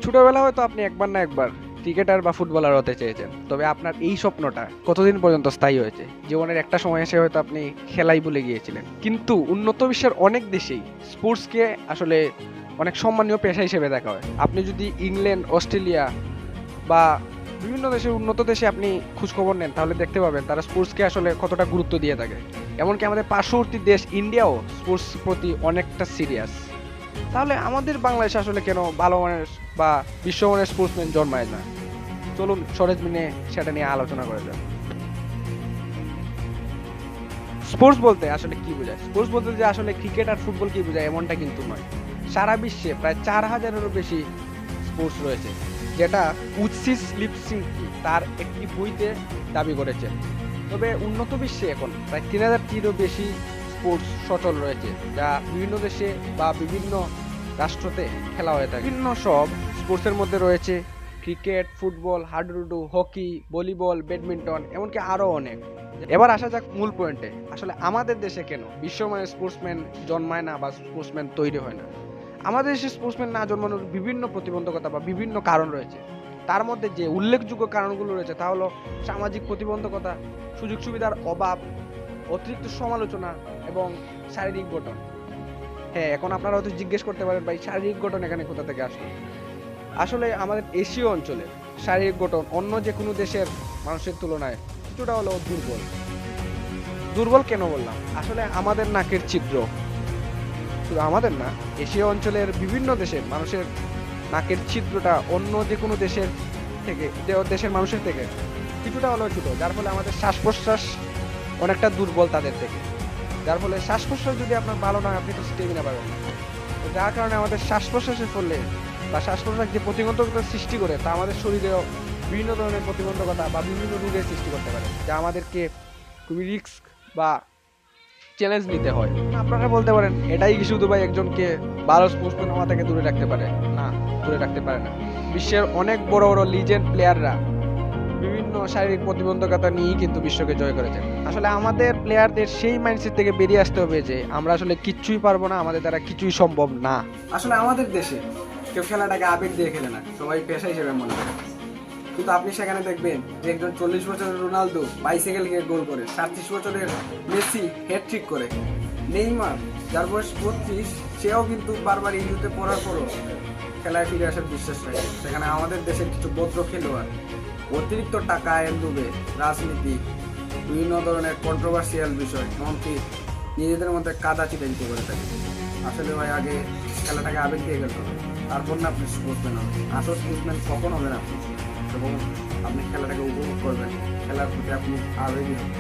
ছোটবেলা হয়তো আপনি একবার না একবার ক্রিকেটার বা ফুটবলার হতে চেয়েছেন, তবে আপনার এই স্বপ্নটা কতদিন পর্যন্ত স্থায়ী হয়েছে? জীবনের একটা সময় এসে হয়তো আপনি খেলাই ভুলে গিয়েছিলেন, কিন্তু উন্নত বিশ্বের অনেক দেশেই স্পোর্টসকে আসলে অনেক সম্মানীয় পেশা হিসেবে দেখা হয়। আপনি যদি ইংল্যান্ড, অস্ট্রেলিয়া বা বিভিন্ন দেশের উন্নত দেশে আপনি খোঁজখবর নেন, তাহলে দেখতে পাবেন তারা স্পোর্টসকে আসলে কতটা গুরুত্ব দিয়ে থাকে। এমনকি আমাদের পার্শ্ববর্তী দেশ ইন্ডিয়াও স্পোর্টস প্রতি অনেকটা সিরিয়াস। তাহলে আমাদের বাংলাদেশে আসলে কেন ভালো মানের বা বিশ্বমানের স্পোর্টসম্যান জন্মায় না? চলুন সরেজমিনে সেটা নিয়ে আলোচনা করা যাক। স্পোর্টস বলতে আসলে কি বোঝায়? স্পোর্টস বলতে যে আসলে ক্রিকেট আর ফুটবল কি বোঝায় এমনটা কিন্তু নয়। সারা বিশ্বে প্রায় 4000-এরও বেশি স্পোর্টস রয়েছে, যেটা উৎসিস লিপসিংকি তার একটি বইতে দাবি করেছেন। তবে উন্নত বিশ্বে এখন প্রায় 3000-টিরও বেশি স্পোর্টস সচল রয়েছে, যা বিভিন্ন দেশে বা বিভিন্ন রাষ্ট্রতে খেলা হয়ে থাকে। বিভিন্ন সব স্পোর্টসের মধ্যে রয়েছে ক্রিকেট, ফুটবল, হাডুডু, হকি, ভলিবল, ব্যাডমিন্টন, এমনকি আরও অনেক। এবার আসা যাক মূল পয়েন্টে। আসলে আমাদের দেশে কেন বিশ্বমানের স্পোর্টসম্যান জন্মায় না বা স্পোর্টসম্যান তৈরি হয় না? আমাদের দেশে স্পোর্টসম্যান না জন্মানোর বিভিন্ন প্রতিবন্ধকতা বা বিভিন্ন কারণ রয়েছে। তার মধ্যে যে উল্লেখযোগ্য কারণগুলো রয়েছে তা হলো সামাজিক প্রতিবন্ধকতা, সুযোগ সুবিধার অভাব, অতিরিক্ত সমালোচনা এবং শারীরিক গঠন। হ্যাঁ, এখন আপনারা হয়তো জিজ্ঞেস করতে পারেন, ভাই শারীরিক গঠন এখানে কোথা থেকে আসলো? আসলে আমাদের এশীয় অঞ্চলে শারীরিক গঠন অন্য যে কোনো দেশের মানুষের তুলনায় কিছুটা হলেও দুর্বল। দুর্বল কেন বললাম? আসলে আমাদের নাকের ছিদ্র, শুধু আমাদের না, এশীয় অঞ্চলের বিভিন্ন দেশের মানুষের নাকের ছিদ্রটা অন্য যে কোনো দেশের থেকে, দেশের মানুষের থেকে কিছুটা হলেও ছোট, যার ফলে আমাদের শ্বাস প্রশ্বাস অনেকটা দুর্বল তাদের থেকে। যার ফলে শ্বাস প্রশ্বাস যদি আপনার ভালো নয়, আপনি তো স্টেমিনা পাবেন না। তো যার কারণে আমাদের শ্বাস প্রশ্বাসের ফলে বা শ্বাস প্রশ্বাস যে প্রতিবন্ধকতা সৃষ্টি করে, তা আমাদের শরীরেও বিভিন্ন ধরনের প্রতিবন্ধকতা বা বিভিন্ন রোগের সৃষ্টি করতে পারে, যা আমাদেরকে খুবই রিস্ক বা চ্যালেঞ্জ নিতে হয়। আপনারা বলতে পারেন, এটাই কি শুধু ভাই একজনকে ভালো স্পোর্টসম্যান হওয়া থেকে দূরে রাখতে পারে? না, দূরে রাখতে পারে না। বিশ্বের অনেক বড় বড় লিজেন্ড প্লেয়াররা বিভিন্ন শারীরিক প্রতিবন্ধকতা নিয়েই কিন্তু বিশ্বকে জয় করেছে। আসলে আমাদের প্লেয়ারদের সেই মাইন্ডসেট থেকে বেরিয়ে আসতে হবে যে আমরা আসলে কিচ্ছুই পারবো না, আমাদের দ্বারা কিছুই সম্ভব না। আসলে আমাদের দেশে কেউ খেলাটাকে আবেগ দিয়ে খেলে না, সবাই পেশা হিসেবে মনে করে। কিন্তু আপনি সেখানে দেখবেন যে একজন 40 বছরের রোনালদো বাইসাইকেল গিয়ে গোল করে, 37 বছরের মেসি হ্যাটট্রিক করে, নেইমার যার বয়স 35 সেও কিন্তু বারবার ইনজুরিতে পড়ার পরও খেলায় ফিরে আসার বিশ্বাস রাখে। সেখানে আমাদের দেশের কিছু ভদ্র খেলোয়াড় অতিরিক্ত টাকা আয়ের লোভে রাজনীতি, বিভিন্ন ধরনের কন্ট্রোভার্সিয়াল বিষয়, এমনকি নিজেদের মধ্যে কাদা চিটাচিটি করে থাকে। আসলে ভাই আগে খেলাটাকে আবেগ দিয়ে খেলতে হবে, তারপর না আপনি স্পোর্টসম্যান হবেন। আসল স্পোর্টসম্যান কখন হবেন আপনি? এবং আপনি খেলাটাকে উপভোগ করবেন, খেলার প্রতি আপনি আবেগী হবেন।